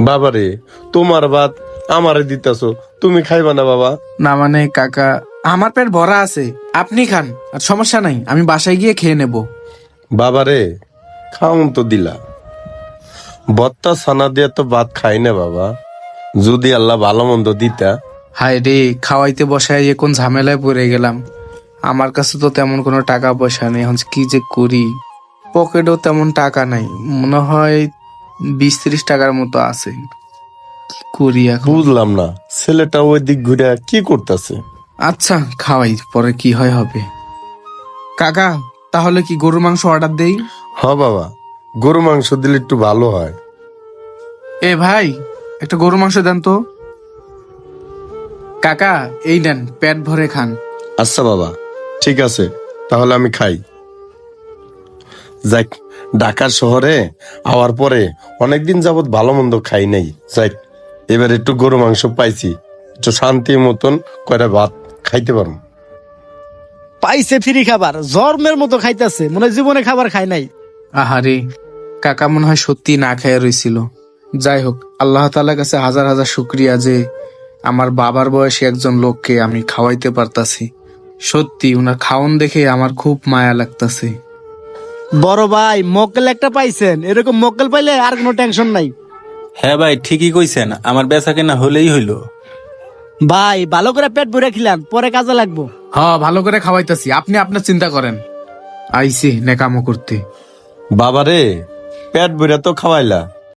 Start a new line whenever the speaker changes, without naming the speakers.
বাবারে, তোমার ভাত আমারে দিতেছো, তুমি খাইবা না বাবা?
না মানে কাকা, আমার পেট ভরা আছে, আপনি খান, আর সমস্যা নাই, আমি বাসায় গিয়ে খেয়ে নেব।
বাবারে, খাওন তো দিলা, বত্তা ছানা দিয়ে তো ভাত খাই না বাবা। যদি আল্লাহ ভালো মন্দ দিতা।
হায় রে, খাওয়াইতে বসায় যে কোন ঝামেলায় পড়ে গেলাম। আমার কাছে তো তেমন কোনো টাকা পয়সা নেই, এখন কি যে করি। পকেটেও তেমন টাকা নাই, মনে হয় 20-30 টাকার মতো আছে। কি করি এখন?
বুঝলাম না, ছেলেটা ওই দিক ঘুরে কি করতেছে।
আচ্ছা খাওয়াই, পরে কি হয় হবে। কাকা, তাহলে কি গরুর মাংস অর্ডার দেই?
হ বাবা, গরু মাংস দিলে একটু ভালো হয়।
এ ভাই, একটা গরু মাংস দেন তো। কাকা, এই নেন, পেট ভরে খান।
আচ্ছা বাবা, ঠিক আছে, তাহলে আমি খাই। যাক, ঢাকার শহরে আওয়ার পরে অনেকদিন যাবত ভালো মন্দ খাই নাই। যাক, এবার একটু গরু মাংস পাইছি, একটু শান্তি মতন কয়টা ভাত খাইতে পারবো।
পাইছে ফ্রি খাবার, জর্মের মতো খাইতেছে, মনে হয় জীবনে খাবার খায় নাই।
আহারে, কাকা মনে হয় সত্যি না খেয়ে রইছিল। যাই হোক, আল্লাহ তাআলার কাছে হাজার হাজার শুক্রিয়া যে আমার বাবার বয়সী একজন লোককে আমি খাওয়াইতে পারতাছি। সত্যি উনার খাওন দেখে আমার খুব মায়া লাগতাছে।
বড় ভাই, মক্কেল একটা পাইছেন, এরকম মক্কেল পাইলে আর কোনো টেনশন নাই।
হ্যাঁ ভাই, ঠিকই কইছেন, আমার বেচা কেনা হলেই হইল।
ভাই, ভালো করে পেট ভরে খিলান, পরে কাজে লাগবো।
হ্যাঁ, ভালো করে খাওয়াইতাছি, আপনি আপনার চিন্তা করেন। আইসি নেকামো করতে।
বাবারে, পেট ভরে তো খাওয়াইলা,